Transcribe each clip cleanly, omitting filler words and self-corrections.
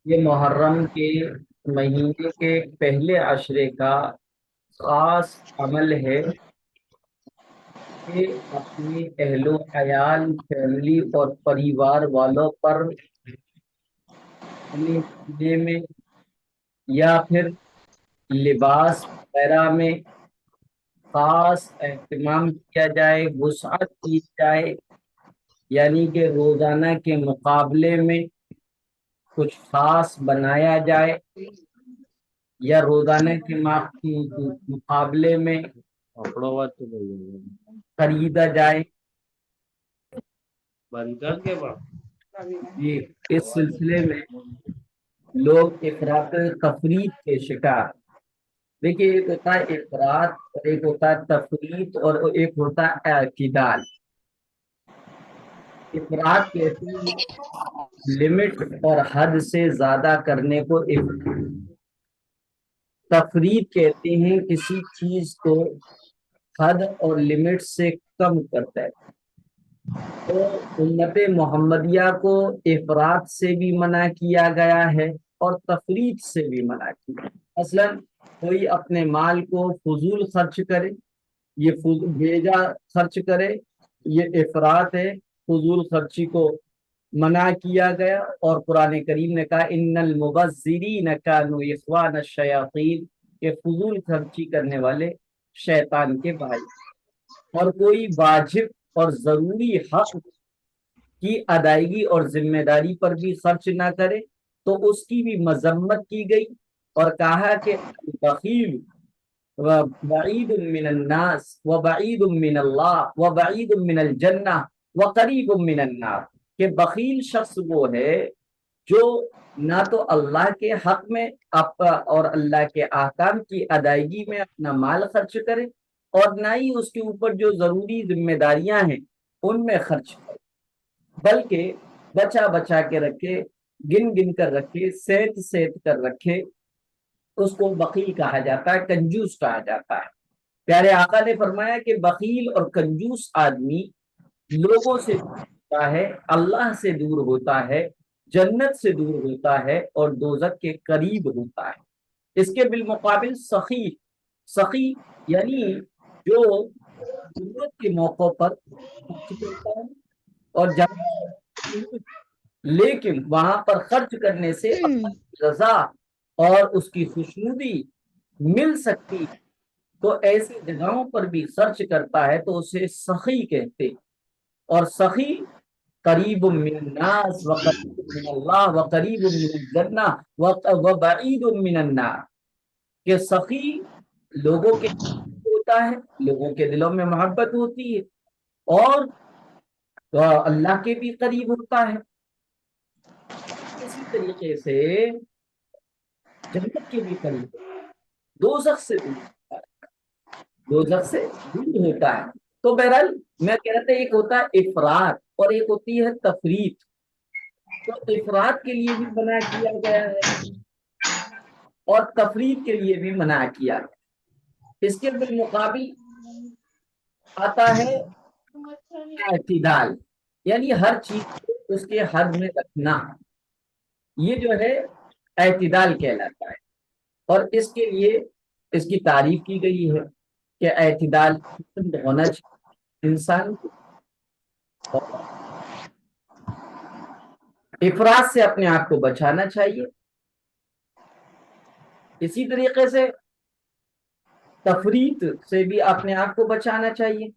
یہ محرم کے مہینے کے پہلے عشرے کا خاص عمل ہے کہ اپنے اہل و عیال، فیملی اور پریوار والوں پر اپنے سینے میں یا پھر لباس وغیرہ میں خاص اہتمام کیا جائے، وسعت کی جائے، یعنی کہ روزانہ کے مقابلے میں کچھ خاص بنایا جائے یا روزانہ کے مقابلے میں خریدا جائے۔ یہ اس سلسلے میں لوگ افراط تفریط کے شکار۔ دیکھیے، ایک ہوتا ہے افراط اور ایک ہوتا ہے تفریط اور ایک ہوتا ہے اعتدال۔ افراط کہتے ہیں لمٹ اور حد سے زیادہ کرنے کو تفریط کہتے ہیں کسی چیز کو حد اور لمٹ سے کم کرتا ہے۔ تو امت محمدیہ کو افراط سے بھی منع کیا گیا ہے اور تفریط سے بھی منع کیا۔ اصلا کوئی اپنے مال کو فضول خرچ کرے، یہ بھیجا خرچ کرے، یہ افراط ہے، فضول خرچی کو منع کیا گیا۔ اور قرآن کریم نے کہا ان المبذرین کانوا اخوان الشیاطین، کہ فضول خرچی کرنے والے شیطان کے بھائی۔ اور کوئی واجب اور ضروری حق کی ادائیگی اور ذمہ داری پر بھی خرچ نہ کرے تو اس کی بھی مذمت کی گئی، اور کہا کہ بخیل وبعید من الناس وبعید من اللہ وبعید من الجنہ وقریب من النار، کہ بخیل شخص وہ ہے جو نہ تو اللہ کے حق میں اور اللہ کے احکام کی ادائیگی میں اپنا مال خرچ کرے، اور نہ ہی اس کے اوپر جو ضروری ذمہ داریاں ہیں ان میں خرچ کرے، بلکہ بچا بچا کے رکھے، گن گن کر رکھے، سیت سیت کر رکھے۔ اس کو بخیل کہا جاتا ہے، کنجوس کہا جاتا ہے۔ پیارے آقا نے فرمایا کہ بخیل اور کنجوس آدمی لوگوں سے دور ہوتا ہے، اللہ سے دور ہوتا ہے، جنت سے دور ہوتا ہے اور دوزخ کے قریب ہوتا ہے۔ اس کے بالمقابل سخی، سخی یعنی جو ضرورت کے موقع پر خرچ کرتا ہے، اور جہاں لیکن وہاں پر خرچ کرنے سے اللہ کی رضا اور اس کی خوشنودی مل سکتی، تو ایسی جگہوں پر بھی خرچ کرتا ہے تو اسے سخی کہتے۔ اور سخی قریب من الناس وقریب من اللہ وقریب من الجنہ وبعید من النار، کہ سخی لوگوں کے ہوتا ہے، لوگوں کے دلوں میں محبت ہوتی ہے، اور اللہ کے بھی قریب ہوتا ہے۔ اسی طریقے سے جنت کے بھی قریب ہوتا ہے، دوزخ سے دور ہوتا ہے، دوزخ سے دور ہوتا ہے۔ تو بہرحال میں کہہ رہا تھا ایک ہوتا ہے افراط اور ایک ہوتی ہے تفریط۔ تو افراط کے لیے بھی منع کیا گیا ہے اور تفریط کے لیے بھی منع کیا گیا۔ اس کے بالمقابل آتا ہے اعتدال، یعنی ہر چیز کو اس کے حد میں رکھنا، یہ جو ہے اعتدال کہلاتا ہے۔ اور اس کے لیے اس کی تعریف کی گئی ہے کہ اعتدال پسند ہونا چاہیے انسان کو، اور افراط سے اپنے آپ کو بچانا چاہیے۔ اسی طریقے سے تفریط سے بھی اپنے آپ کو بچانا چاہیے۔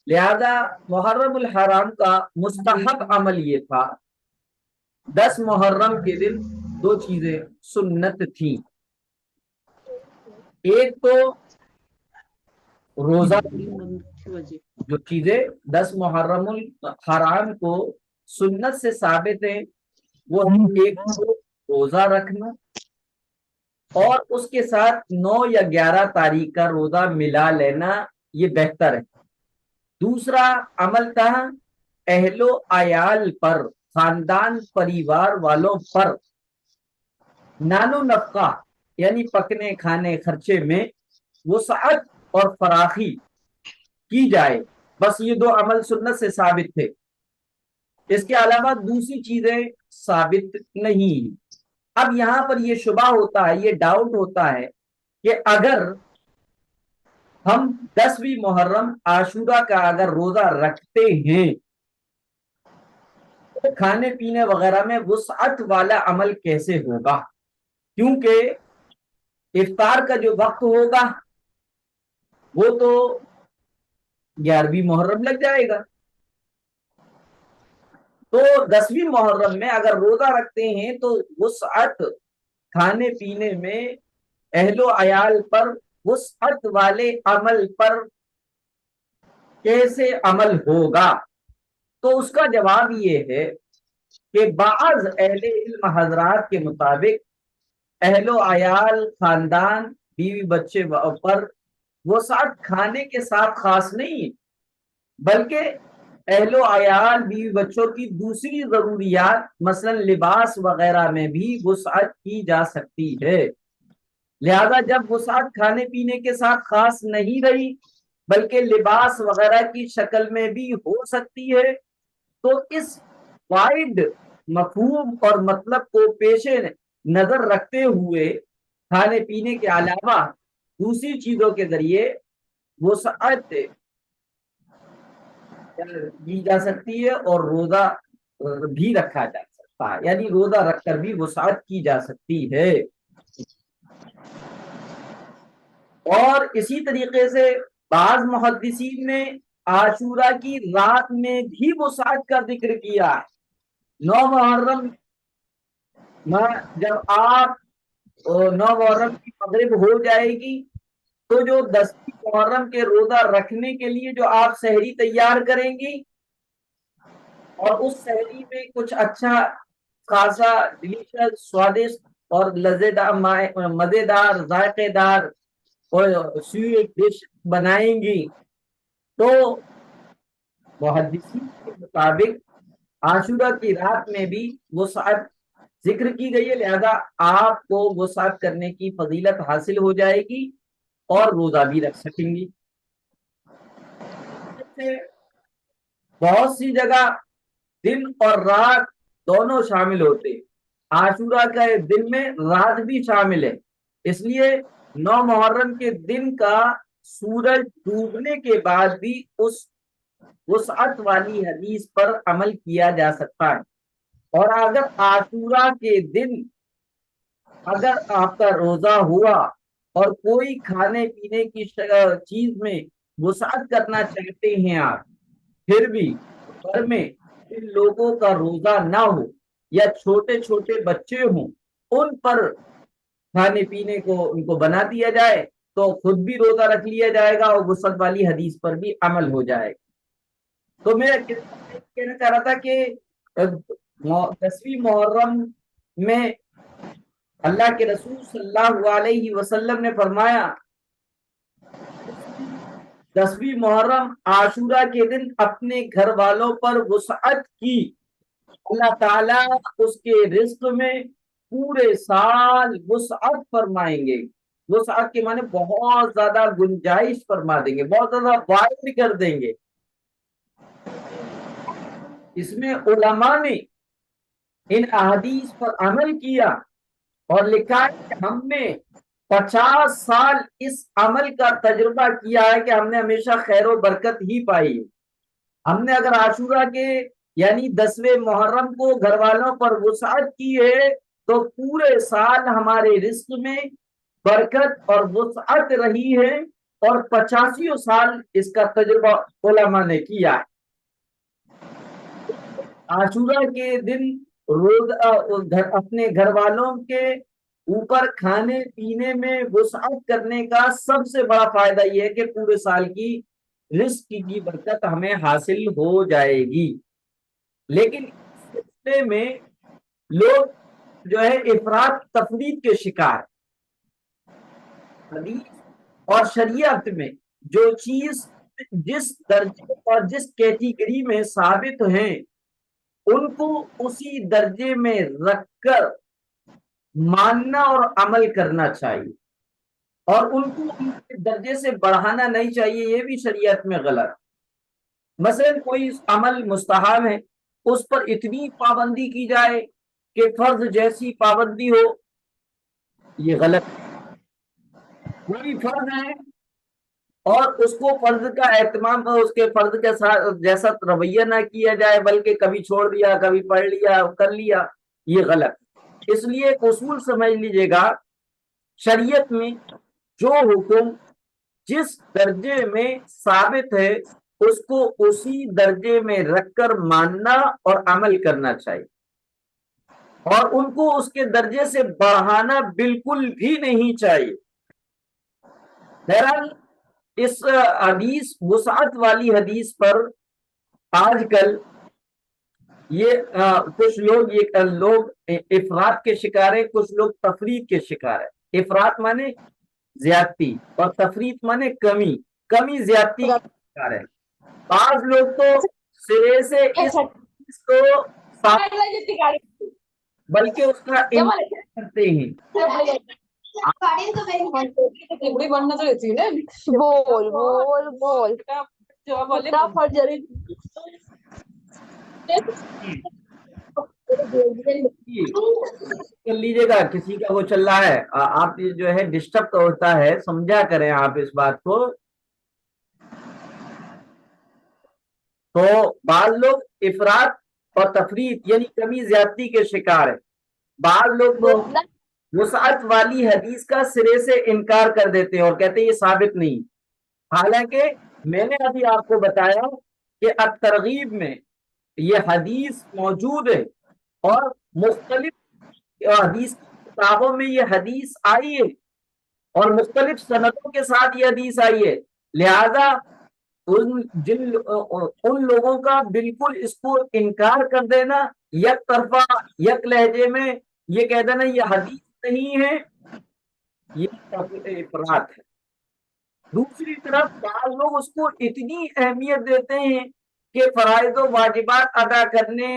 لہذا محرم الحرام کا مستحب عمل یہ تھا، 10 محرم کے دن دو چیزیں سنت تھیں۔ ایک تو روزہ، جو چیزیں 10 محرم الحرام کو سنت سے ثابت ہیں وہ ایک تو روزہ رکھنا، اور اس کے ساتھ 9 یا 11 تاریخ کا روزہ ملا لینا، یہ بہتر ہے۔ دوسرا عمل تھا اہل و عیال پر، خاندان پریوار والوں پر نان و نفقہ، یعنی پکنے کھانے خرچے میں وسعت اور فراخی کی جائے۔ بس یہ دو عمل سنت سے ثابت تھے، اس کے علاوہ دوسری چیزیں ثابت نہیں۔ اب یہاں پر یہ شبہ ہوتا ہے، یہ ڈاؤٹ ہوتا ہے کہ اگر ہم 10ویں محرم عاشورہ کا اگر روزہ رکھتے ہیں تو کھانے پینے وغیرہ میں وسعت والا عمل کیسے ہوگا؟ کیونکہ افطار کا جو وقت ہوگا وہ تو 11ویں محرم لگ جائے گا، تو 10ویں محرم میں اگر روزہ رکھتے ہیں تو وسعت کھانے پینے میں اہل و عیال پر وسعت والے عمل پر کیسے عمل ہوگا؟ تو اس کا جواب یہ ہے کہ بعض اہل علم حضرات کے مطابق اہل و عیال، خاندان، بیوی بچے پر وسعت کھانے کے ساتھ خاص نہیں، بلکہ اہل و عیال، بیوی بچوں کی دوسری ضروریات مثلا لباس وغیرہ میں بھی وسعت کی جا سکتی ہے۔ لہذا جب وسعت کھانے پینے کے ساتھ خاص نہیں رہی بلکہ لباس وغیرہ کی شکل میں بھی ہو سکتی ہے، تو اس وائڈ مفہوم اور مطلب کو پیش نظر رکھتے ہوئے کھانے پینے کے علاوہ دوسری چیزوں کے ذریعے وسعت دی جا سکتی ہے اور روزہ بھی رکھا جا سکتا ہے، یعنی روزہ رکھ کر بھی وسعت کی جا سکتی ہے۔ اور اسی طریقے سے بعض محدثین نے عاشورہ کی رات میں بھی وسعت کا ذکر کیا ہے۔ 9 محرم جب آپ 9 محرم کی مغرب ہو جائے گی تو جو 10ویں محرم کے روزہ رکھنے کے لیے جو آپ سحری تیار کریں گی اور اس سحری میں کچھ اچھا خاصا ڈیلیشس، سوادشٹ اور مزیدار، ذائقے دار اور سویٹ ڈش بنائیں گی، تو محدثین کے مطابق عاشورہ کی رات میں بھی وسعت ذکر کی گئی ہے، لہذا آپ کو وسعت کرنے کی فضیلت حاصل ہو جائے گی اور روزہ بھی رکھ سکیں گی۔ بہت سی جگہ دن اور رات دونوں شامل ہوتے، عاشورہ کا دن میں رات بھی شامل ہے، اس لیے 9 محرم کے دن کا سورج ڈوبنے کے بعد بھی اس وسعت والی حدیث پر عمل کیا جا سکتا ہے۔ اور اگر عاشورہ کے دن اگر آپ کا روزہ ہوا اور کوئی کھانے پینے کی چیز میں وسعت کرنا چاہتے ہیں آپ، پھر بھی گھر میں جن لوگوں کا روزہ نہ ہو یا چھوٹے چھوٹے بچے ہوں ان پر کھانے پینے کو ان کو بنا دیا جائے تو خود بھی روزہ رکھ لیا جائے گا اور وسعت والی حدیث پر بھی عمل ہو جائے گا۔ تو میں کہنا چاہ رہا تھا کہ 10ویں محرم میں اللہ کے رسول صلی اللہ علیہ وسلم نے فرمایا 10ویں محرم عاشورہ کے دن اپنے گھر والوں پر وسعت کی، اللہ تعالیٰ اس کے رزق میں پورے سال وسعت فرمائیں گے۔ وسعت کے معنی بہت زیادہ گنجائش فرما دیں گے، بہت زیادہ وائڈ کر دیں گے۔ اس میں علماء نے ان احادیث پر عمل کیا اور لکھا ہے کہ ہم نے 50 سال اس عمل کا تجربہ کیا ہے کہ ہم نے ہمیشہ خیر و برکت ہی پائی۔ ہم نے اگر عاشورہ کے یعنی 10ویں محرم کو گھر والوں پر وسعت کی ہے تو پورے سال ہمارے رزق میں برکت اور وسعت رہی ہے، اور 85 سال اس کا تجربہ علماء نے کیا ہے۔ عاشورہ کے دن اپنے گھر والوں کے اوپر کھانے پینے میں وسعت کرنے کا سب سے بڑا فائدہ یہ ہے کہ پورے سال کی رزق کی برکت ہمیں حاصل ہو جائے گی۔ لیکن اس سلسلے میں لوگ جو ہے افراط تفریط کے شکار، حدیث اور شریعت میں جو چیز جس درجے اور جس کیٹیگری میں ثابت ہیں ان کو اسی درجے میں رکھ کر ماننا اور عمل کرنا چاہیے، اور ان کو ان کے درجے سے بڑھانا نہیں چاہیے، یہ بھی شریعت میں غلط۔ مثلا کوئی عمل مستحب ہے، اس پر اتنی پابندی کی جائے کہ فرض جیسی پابندی ہو، یہ غلط ہے۔ کوئی فرض ہے اور اس کو فرض کا اہتمام اور اس کے فرض کے ساتھ جیسا رویہ نہ کیا جائے، بلکہ کبھی چھوڑ دیا، کبھی پڑھ لیا، کر لیا، یہ غلط۔ اس لیے ایک اصول سمجھ لیجئے گا، شریعت میں جو حکم جس درجے میں ثابت ہے اس کو اسی درجے میں رکھ کر ماننا اور عمل کرنا چاہیے، اور ان کو اس کے درجے سے بڑھانا بالکل بھی نہیں چاہیے۔ بہرحال اس حدیث، وسعت والی حدیث پر آج کل یہ کچھ لوگ افراط کے شکار ہیں، کچھ لوگ تفریط کے شکار ہیں۔ افراط مانے زیادتی اور تفریط مانے کمی زیادتی کا شکار ہے۔ بعض لوگ تو سرے سے اس کو بلکہ اس کا انکار کرتے ہیں۔ کر لیجیے گا، کسی کا وہ چل رہا ہے، آپ یہ جو ہے ڈسٹرب تو ہوتا ہے، سمجھا کریں آپ اس بات کو۔ تو بعض لوگ افراط اور تفریط یعنی کمی زیادتی کے شکار ہیں۔ بعض لوگ وسعت والی حدیث کا سرے سے انکار کر دیتے ہیں اور کہتے ہیں یہ ثابت نہیں، حالانکہ میں نے ابھی آپ کو بتایا کہ الترغیب میں یہ حدیث موجود ہے، اور مختلف حدیث کی کتابوں میں یہ حدیث آئی ہے، اور مختلف سندوں کے ساتھ یہ حدیث آئی ہے۔ لہذا ان لوگوں کا بالکل اس کو انکار کر دینا، یک طرفہ یک لہجے میں یہ کہہ دینا یہ حدیث نہیں ہے، یہ افراط ہے۔ دوسری طرف بعض لوگ اس کو اتنی اہمیت دیتے ہیں کہ فرائض و واجبات ادا کرنے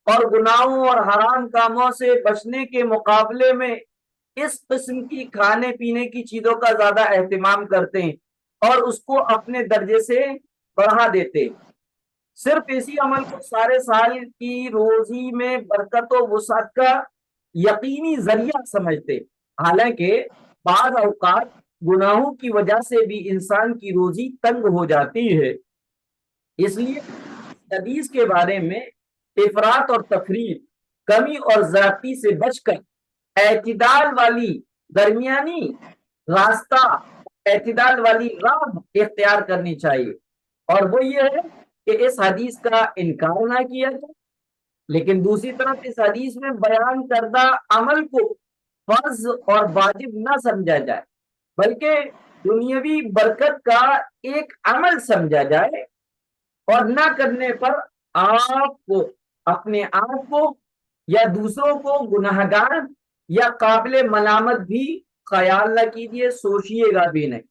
اور گناہوں اور حرام کاموں سے بچنے کے مقابلے میں اس قسم کی کھانے پینے کی چیزوں کا زیادہ اہتمام کرتے ہیں اور اس کو اپنے درجے سے بڑھا دیتے ہیں۔ صرف اسی عمل کو سارے سال کی روزی میں برکت و وسعت کا یقینی ذریعہ سمجھتے، حالانکہ بعض اوقات گناہوں کی وجہ سے بھی انسان کی روزی تنگ ہو جاتی ہے۔ اس لیے حدیث کے بارے میں افراط اور تفریط، کمی اور زیادتی سے بچ کر اعتدال والی درمیانی راستہ، اعتدال والی راہ اختیار کرنی چاہیے، اور وہ یہ ہے کہ اس حدیث کا انکار نہ کیا جائے، لیکن دوسری طرف اس حدیث میں بیان کردہ عمل کو فرض اور واجب نہ سمجھا جائے، بلکہ دنیاوی برکت کا ایک عمل سمجھا جائے، اور نہ کرنے پر آپ کو، اپنے آپ کو یا دوسروں کو گناہگار یا قابل ملامت بھی خیال نہ کیجیے، سوچیے گا بھی نہیں۔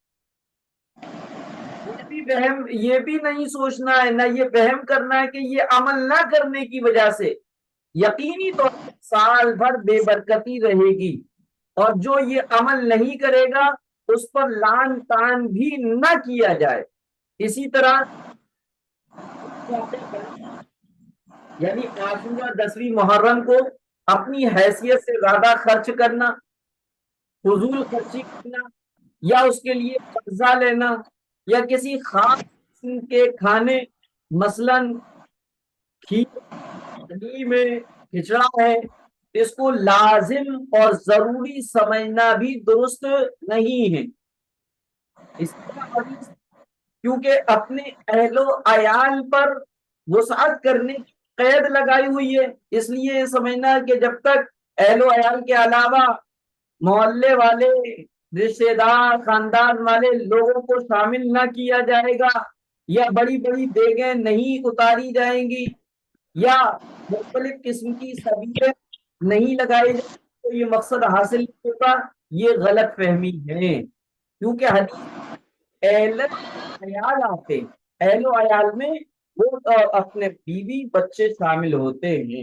یہ بھی نہیں سوچنا ہے، نہ یہ وہم کرنا ہے کہ یہ عمل نہ کرنے کی وجہ سے یقینی طور پر سال بھر بے برکتی رہے گی، اور جو یہ عمل نہیں کرے گا اس پر لعن طعن بھی نہ کیا جائے۔ اسی طرح یعنی عاشورہ 10ویں محرم کو اپنی حیثیت سے زیادہ خرچ کرنا، فضول خرچی کرنا، یا اس کے لیے قرضہ لینا، یا کسی خاص قسم کے کھانے، مثلاً کھیر میں کھچڑا ہے، اس کو لازم اور ضروری سمجھنا بھی درست نہیں ہے۔ اس کیونکہ اپنے اہل و عیال پر وسعت کرنے کی قید لگائی ہوئی ہے، اس لیے یہ سمجھنا کہ جب تک اہل و عیال کے علاوہ محلے والے، رشتے دار، خاندان والے لوگوں کو شامل نہ کیا جائے گا، یا بڑی بڑی دیگیں نہیں اتاری جائیں گی، یا مختلف قسم کی سبیلیں نہیں لگائی جائیں گی، تو یہ مقصد حاصل نہیں ہوگا۔ یہ غلط فہمی ہے، کیونکہ حدیث اہل عیال آتے، اہل و عیال میں وہ اپنے بیوی بچے شامل ہوتے ہیں،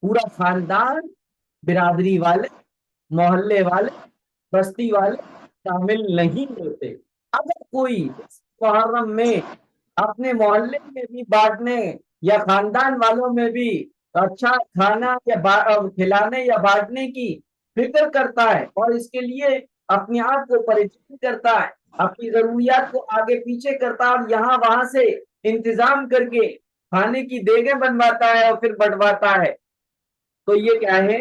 پورا خاندان، برادری والے، محلے والے، بستی والے شامل نہیں ہوتے۔ اگر کوئی محرم میں اپنے محلے میں بھی بانٹنے یا خاندان والوں میں بھی اچھا کھانا یا کھلانے یا بانٹنے کی فکر کرتا ہے، اور اس کے لیے اپنے آپ کو پریشان کرتا ہے، اپنی ضروریات کو آگے پیچھے کرتا ہے، اور یہاں وہاں سے انتظام کر کے کھانے کی دیگیں بنواتا ہے اور پھر بنواتا ہے، تو یہ کیا ہے؟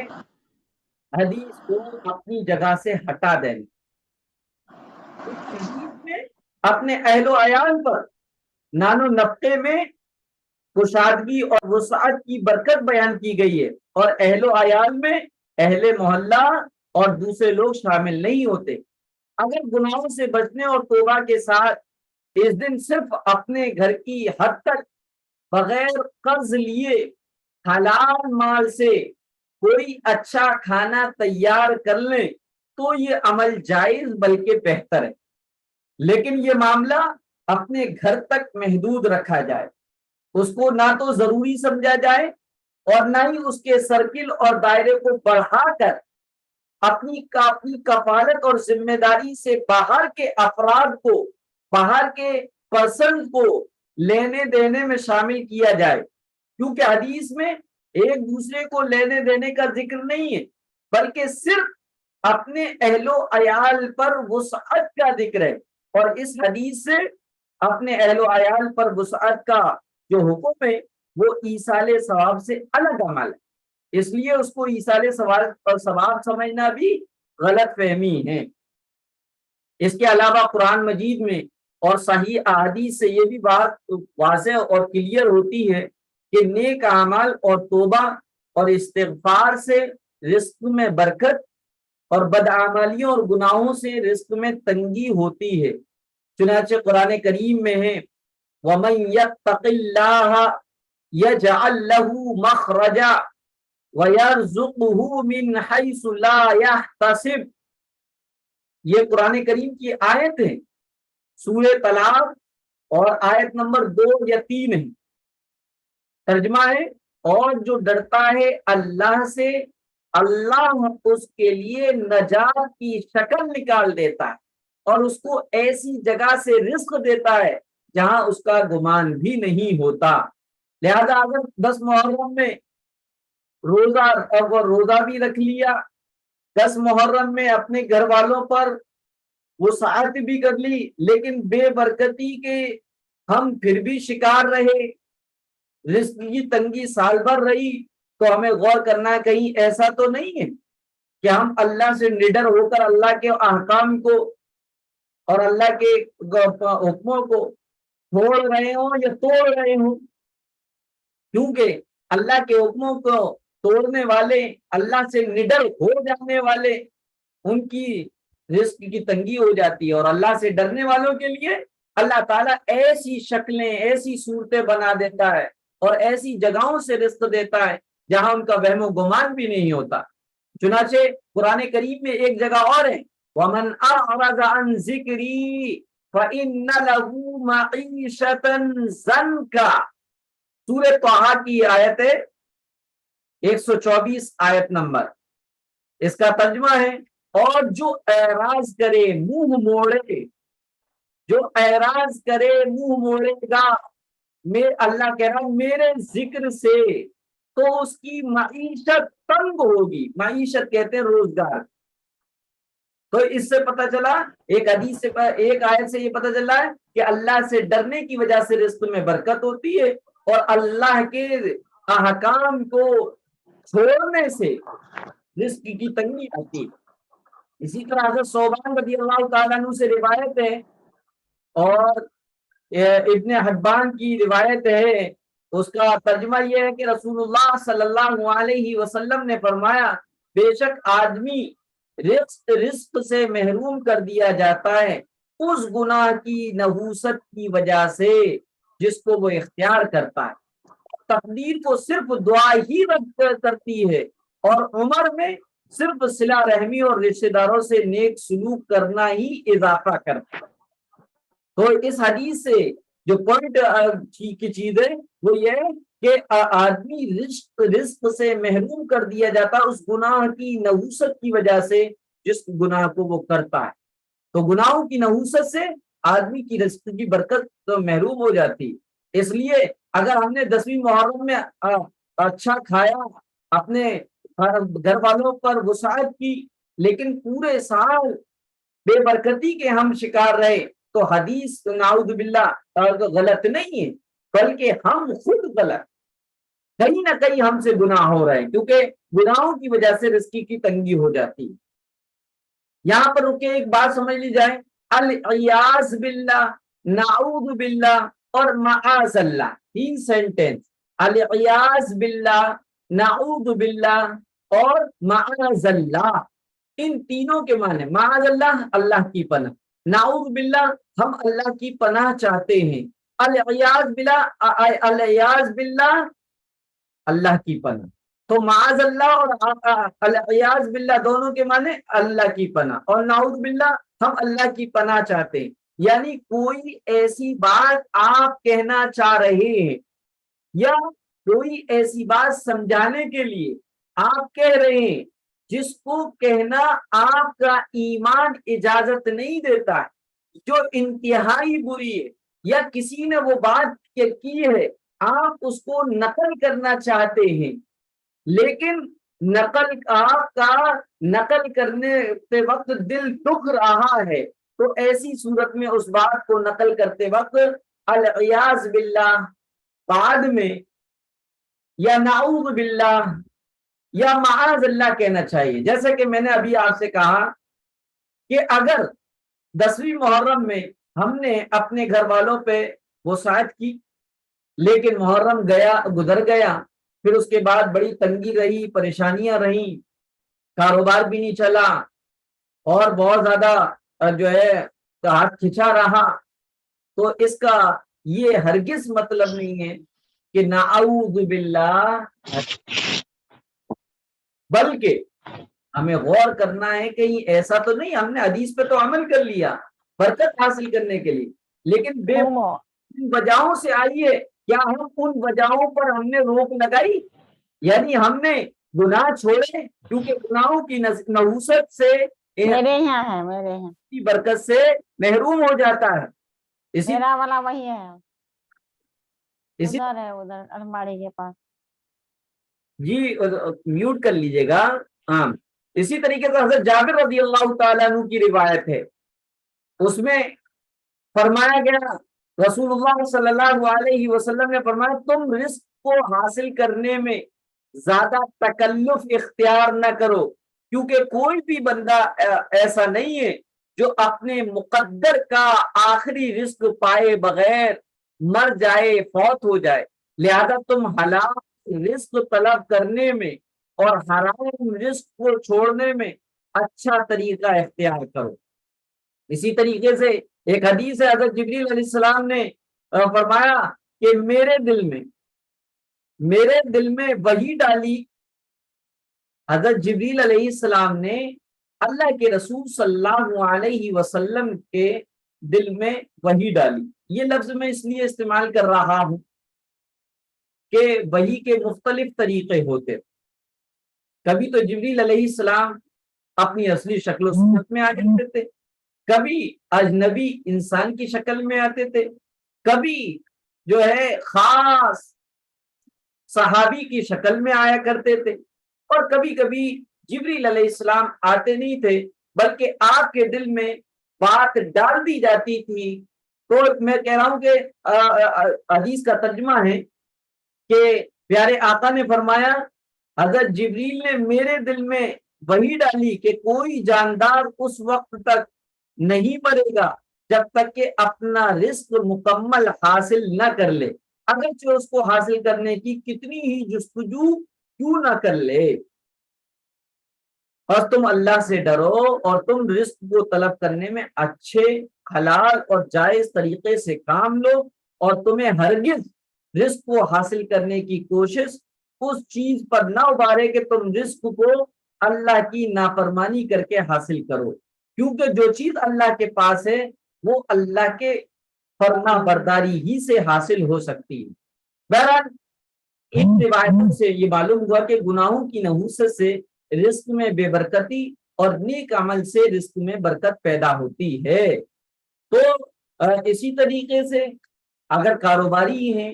حدیث کو اپنی جگہ سے ہٹا دینا۔ اس حدیث میں اپنے اہل و عیال پر نان و نفقے میں کشادگی اور وسعت کی برکت بیان کی گئی ہے، اور اہل و عیال میں اہل محلہ اور دوسرے لوگ شامل نہیں ہوتے۔ اگر گناہوں سے بچنے اور توبہ کے ساتھ اس دن صرف اپنے گھر کی حد تک بغیر قرض لیے حلال مال سے کوئی اچھا کھانا تیار کر لیں تو یہ عمل جائز بلکہ بہتر ہے، لیکن یہ معاملہ اپنے گھر تک محدود رکھا جائے، اس کو نہ تو ضروری سمجھا جائے اور نہ ہی اس کے سرکل اور دائرے کو بڑھا کر اپنی کفالت اور ذمہ داری سے باہر کے افراد کو، باہر کے پرسن کو لینے دینے میں شامل کیا جائے، کیونکہ حدیث میں ایک دوسرے کو لینے دینے کا ذکر نہیں ہے، بلکہ صرف اپنے اہل و عیال پر وسعت کا ذکر ہے، اور اس حدیث سے اپنے اہل و عیال پر وسعت کا جو حکم ہے وہ ایصال ثواب سے الگ عمل ہے، اس لیے اس کو ایصال ثواب سمجھنا بھی غلط فہمی ہے۔ اس کے علاوہ قرآن مجید میں اور صحیح احادیث سے یہ بھی بات واضح اور کلیئر ہوتی ہے کہ نیک اعمال اور توبہ اور استغفار سے رزق میں برکت، اور بدعمالیوں اور گناہوں سے رزق میں تنگی ہوتی ہے۔ چنانچہ قرآن کریم میں ہے وَمَن يَتَّقِ اللَّهَ يَجْعَل لَّهُ مَخْرَجًا وَيَرْزُقْهُ مِنْ حَيْثُ لَا يَحْتَسِبُ، یہ قرآن کریم کی آیت ہے، سورہ طلاق اور آیت نمبر 2 یا 3 ہے۔ ترجمہ ہے اور جو ڈرتا ہے اللہ سے، اللہ اس کے لیے نجات کی شکل نکال دیتا ہے اور اس کو ایسی جگہ سے رزق دیتا ہے جہاں اس کا گمان بھی نہیں ہوتا۔ لہذا اگر 10 محرم میں روزہ بھی رکھ لیا، 10 محرم میں اپنے گھر والوں پر وسعت بھی کر لی، لیکن بے برکتی کے ہم پھر بھی شکار رہے، رزق کی تنگی سال بھر رہی، تو ہمیں غور کرنا کہیں ایسا تو نہیں ہے کہ ہم اللہ سے نڈر ہو کر اللہ کے احکام کو اور اللہ کے حکموں کو چھوڑ رہے ہوں یا توڑ رہے ہوں، کیونکہ اللہ کے حکموں کو توڑنے والے، اللہ سے نڈر ہو جانے والے، ان کی رزق کی تنگی ہو جاتی ہے، اور اللہ سے ڈرنے والوں کے لیے اللہ تعالیٰ ایسی شکلیں، ایسی صورتیں بنا دیتا ہے اور ایسی جگہوں سے رزق دیتا ہے جہاں ان کا وہم و گمان بھی نہیں ہوتا۔ چنانچہ قرآن کریم میں ایک جگہ اور ہے وَمَنْ أَعْرَضَ عَنْ ذِكْرِي فَإِنَّ لَهُ مَعِيشَةً ضَنْكًا، سورہ طٰہٰ کی آیت ہے 124 آیت نمبر، اس کا ترجمہ ہے اور جو اعراض کرے، منہ موڑے، جو اعراض کرے منہ موڑے گا، میں اللہ کہہ رہا ہوں میرے ذکر سے، تو اس کی معیشت تنگ ہوگی۔ معیشت کہتے ہیں روزگار۔ تو اس سے پتہ چلا، ایک حدیث سے، ایک آیت سے یہ پتہ چلا ہے کہ اللہ سے ڈرنے کی وجہ سے رزق میں برکت ہوتی ہے، اور اللہ کے احکام کو چھوڑنے سے رزق کی تنگی آتی ہے۔ اسی طرح حضرت ثوبان رضی اللہ تعالیٰ عنہ سے روایت ہے، اور ابن حبان کی روایت ہے، اس کا ترجمہ یہ ہے کہ رسول اللہ صلی اللہ علیہ وسلم نے فرمایا بے شک آدمی رزق سے محروم کر دیا جاتا ہے اس گناہ کی نحوست کی وجہ سے جس کو وہ اختیار کرتا ہے۔ تقدیر کو صرف دعا ہی رد کرتی ہے، اور عمر میں صرف صلہ رحمی اور رشتہ داروں سے نیک سلوک کرنا ہی اضافہ کرتا ہے۔ تو اس حدیث سے جو پوائنٹ کی چیز ہے وہ یہ ہے کہ آدمی رزق سے محروم کر دیا جاتا اس گناہ کی نحوست کی وجہ سے جس گناہ کو وہ کرتا ہے۔ تو گناہوں کی نحوست سے آدمی کی رزق کی برکت تو محروم ہو جاتی۔ اس لیے اگر ہم نے 10ویں محرم میں اچھا کھایا، اپنے گھر والوں پر وسعت کی، لیکن پورے سال بے برکتی کے ہم شکار رہے، تو حدیث نعوذ باللہ غلط نہیں ہے، بلکہ ہم خود غلط، کہیں نہ کہیں ہم سے گناہ ہو رہے ہیں، کیونکہ گناہوں کی وجہ سے رزق کی تنگی ہو جاتی ہے۔ یہاں پر رکے ایک بات سمجھ لی جائے، الیاذ باللہ، نعوذ باللہ اور معاذ اللہ، 3 سینٹنس، الیاذ باللہ، نعوذ باللہ اور معاذ اللہ، ان تینوں کے معنی، معاذ اللہ اللہ کی پناہ، نعوذ باللہ ہم اللہ کی پناہ چاہتے ہیں، الیاذ باللہ، الیاذ باللہ اللہ کی پناہ، تو معاذ اللہ اور الیاذ باللہ دونوں کے معنی اللہ کی پناہ، اور نعوذ باللہ ہم اللہ کی پناہ چاہتے ہیں، یعنی کوئی ایسی بات آپ کہنا چاہ رہے ہیں یا کوئی ایسی بات سمجھانے کے لیے آپ کہہ رہے ہیں جس کو کہنا آپ کا ایمان اجازت نہیں دیتا ہے، جو انتہائی بری ہے، یا کسی نے وہ بات کی ہے، آپ اس کو نقل کرنا چاہتے ہیں، لیکن آپ کا نقل کرنے کے وقت دل دکھ رہا ہے، تو ایسی صورت میں اس بات کو نقل کرتے وقت الیاذ باللہ بعد میں یا نعوذ باللہ یا معاذ اللہ کہنا چاہیے۔ جیسے کہ میں نے ابھی آپ سے کہا کہ اگر 10ویں محرم میں ہم نے اپنے گھر والوں پہ وسعت کی، لیکن محرم گزر گیا، پھر اس کے بعد بڑی تنگی رہی، پریشانیاں رہیں، کاروبار بھی نہیں چلا، اور بہت زیادہ جو ہے ہاتھ کھچا رہا، تو اس کا یہ ہرگز مطلب نہیں ہے کہ نعوذ باللہ، بلکہ ہمیں غور کرنا ہے کہ ایسا تو نہیں، ہم نے حدیث پہ تو عمل کر لیا برکت حاصل کرنے کے لیے، لیکن بے وجہوں سے آئی ہے، کیا ہم ان وجہوں پر ہم نے روک لگائی؟ یعنی ہم نے گناہ چھوڑے، کیونکہ گناہوں کی نحوست سے میرے یہاں ہے، میرے یہاں کی برکت سے محروم ہو جاتا ہے۔ اسی میرا والا وہی ہے، اسی ادھر ہے، ادھر الماری کے پاس۔ جی میوٹ کر لیجئے گا۔ ہاں، اسی طریقے سے حضرت جابر رضی اللہ تعالیٰ عنہ کی روایت ہے، اس میں فرمایا گیا، رسول اللہ صلی اللہ علیہ وسلم نے فرمایا، تم رزق کو حاصل کرنے میں زیادہ تکلف اختیار نہ کرو، کیونکہ کوئی بھی بندہ ایسا نہیں ہے جو اپنے مقدر کا آخری رزق پائے بغیر مر جائے، فوت ہو جائے، لہذا تم حلال رزق طلب کرنے میں اور حرام رزق کو چھوڑنے میں اچھا طریقہ اختیار کرو۔ اسی طریقے سے ایک حدیث ہے، حضرت جبریل علیہ السلام نے فرمایا کہ میرے دل میں وحی ڈالی، حضرت جبریل علیہ السلام نے اللہ کے رسول صلی اللہ علیہ وسلم کے دل میں وحی ڈالی۔ یہ لفظ میں اس لیے استعمال کر رہا ہوں کہ وحی کے مختلف طریقے ہوتے، کبھی تو جبریل علیہ السلام اپنی اصلی شکل و صورت میں آ جاتے تھے، کبھی اجنبی انسان کی شکل میں آتے تھے، کبھی جو ہے خاص صحابی کی شکل میں آیا کرتے تھے، اور کبھی کبھی جبریل علیہ السلام آتے نہیں تھے، بلکہ آپ کے دل میں بات ڈال دی جاتی تھی۔ تو میں کہہ رہا ہوں کہ حدیث کا ترجمہ ہے کہ پیارے آقا نے فرمایا، حضرت جبریل نے میرے دل میں وحی ڈالی کہ کوئی جاندار اس وقت تک نہیں مرے گا جب تک کہ اپنا رزق مکمل حاصل نہ کر لے، اگرچہ اس کو حاصل کرنے کی کتنی ہی جستجو کیوں نہ کر لے۔ اور تم اللہ سے ڈرو اور تم رزق کو طلب کرنے میں اچھے، حلال اور جائز طریقے سے کام لو، اور تمہیں ہرگز رزق کو حاصل کرنے کی کوشش اس چیز پر نہ ابھارے کہ تم رزق کو اللہ کی نافرمانی کر کے حاصل کرو، کیونکہ جو چیز اللہ کے پاس ہے وہ اللہ کے فرما برداری ہی سے حاصل ہو سکتی ہے۔ بہرحال ان روایتوں سے یہ معلوم ہوا کہ گناہوں کی نحوست سے رزق میں بے برکتی اور نیک عمل سے رزق میں برکت پیدا ہوتی ہے۔ تو اسی طریقے سے اگر کاروباری ہیں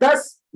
10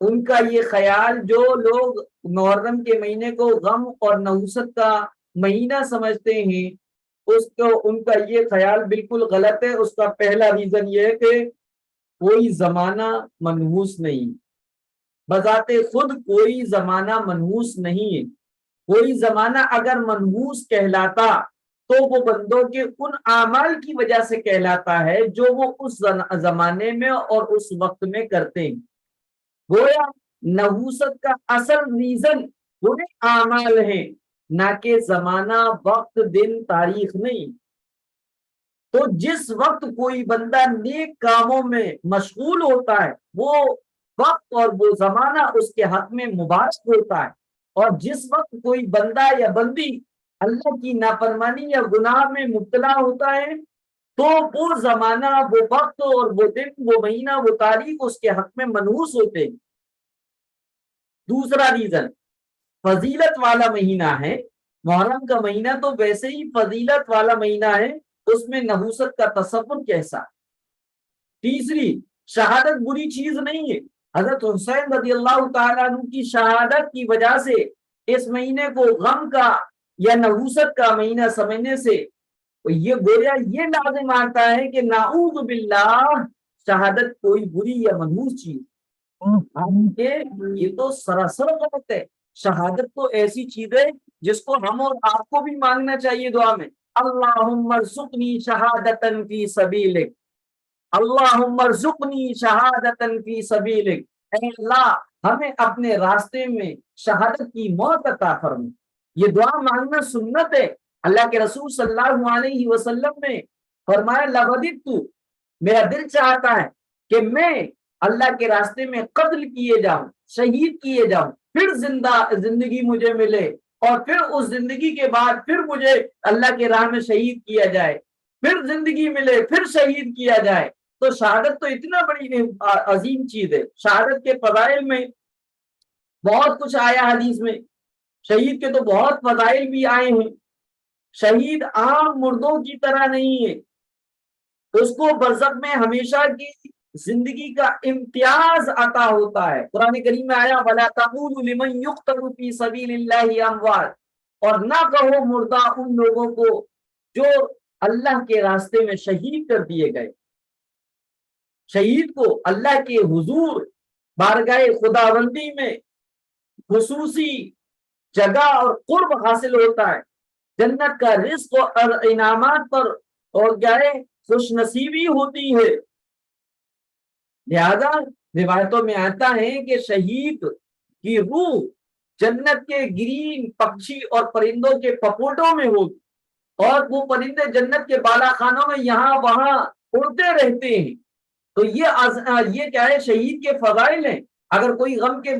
ان کا یہ خیال، جو لوگ محرم کے مہینے کو غم اور نحوست کا مہینہ سمجھتے ہیں، ان کا یہ خیال بالکل غلط ہے۔ اس کا پہلا ریزن یہ ہے کہ کوئی زمانہ منحوس نہیں، بذات خود کوئی زمانہ منحوس نہیں ہے۔ کوئی زمانہ اگر منحوس کہلاتا تو وہ بندوں کے ان اعمال کی وجہ سے کہلاتا ہے جو وہ اس زمانے میں اور اس وقت میں کرتے ہیں۔ گویا نحوست کا اصل ریزن برے اعمال ہیں، نہ کہ زمانہ، وقت، دن، تاریخ نہیں۔ تو جس وقت کوئی بندہ نیک کاموں میں مشغول ہوتا ہے، وہ وقت اور وہ زمانہ اس کے حق میں مبارک ہوتا ہے، اور جس وقت کوئی بندہ یا بندی اللہ کی نافرمانی یا گناہ میں مبتلا ہوتا ہے، تو وہ زمانہ، وہ وقت اور وہ دن، وہ مہینہ، وہ تاریخ اس کے حق میں منحوس ہوتے ہیں۔ دوسرا ریزن فضیلت والا مہینہ ہے۔ محرم کا مہینہ تو ویسے ہی فضیلت والا مہینہ ہے، اس میں نحوست کا تصور کیسا؟ تیسری، شہادت بری چیز نہیں ہے۔ حضرت حسین رضی اللہ تعالیٰ عنہ کی شہادت کی وجہ سے اس مہینے کو غم کا یا نحوست کا مہینہ سمجھنے سے یہ گویا یہ لازم آتا ہے کہ نعوذ باللہ شہادت کوئی بری یا منحوس چیز، یہ تو سراسر غلط ہے۔ شہادت تو ایسی چیز ہے جس کو ہم اور آپ کو بھی مانگنا چاہیے دعا میں، اللہم ارزقنی شہادتن فی سبیلک، اللہم ارزقنی شہادتن فی سبیلک، اے اللہ ہمیں اپنے راستے میں شہادت کی موت عطا فرما۔ یہ دعا مانگنا سنت ہے۔ اللہ کے رسول صلی اللہ علیہ وسلم نے فرمایا لوددت، میرا دل چاہتا ہے کہ میں اللہ کے راستے میں قتل کیے جاؤں، شہید کیے جاؤں، پھر زندگی مجھے ملے، اور پھر اس زندگی کے بعد پھر مجھے اللہ کے راہ میں شہید کیا جائے، پھر زندگی ملے، پھر شہید کیا جائے۔ تو شہادت تو اتنا بڑی عظیم چیز ہے۔ شہادت کے فضائل میں بہت کچھ آیا حدیث میں، شہید کے تو بہت فضائل بھی آئے ہیں۔ شہید عام مردوں کی طرح نہیں ہے، اس کو برزخ میں ہمیشہ کی زندگی کا امتیاز عطا ہوتا ہے۔ قرآن کریم میں آیا وَلَا تَقُولُوا لِمَن يُقْتَلُ فِي سَبِيلِ اللَّهِ أَمْوَاتٌ، اور نہ کہو مردہ ان لوگوں کو جو اللہ کے راستے میں شہید کر دیے گئے۔ شہید کو اللہ کے حضور بارگاہ خداوندی میں خصوصی جگہ اور قرب حاصل ہوتا ہے، جنت کا رزق اور انعامات پر اور کیا ہے خوش نصیبی ہوتی ہے۔ لہذا روایتوں میں آتا ہے کہ شہید کی روح جنت کے گرین پکشی اور پرندوں کے پپوٹوں میں ہوگی، اور وہ پرندے جنت کے بالا خانوں میں یہاں وہاں اڑتے رہتے ہیں۔ تو یہ کیا ہے، شہید کے فضائل ہیں۔ اگر کوئی غم کے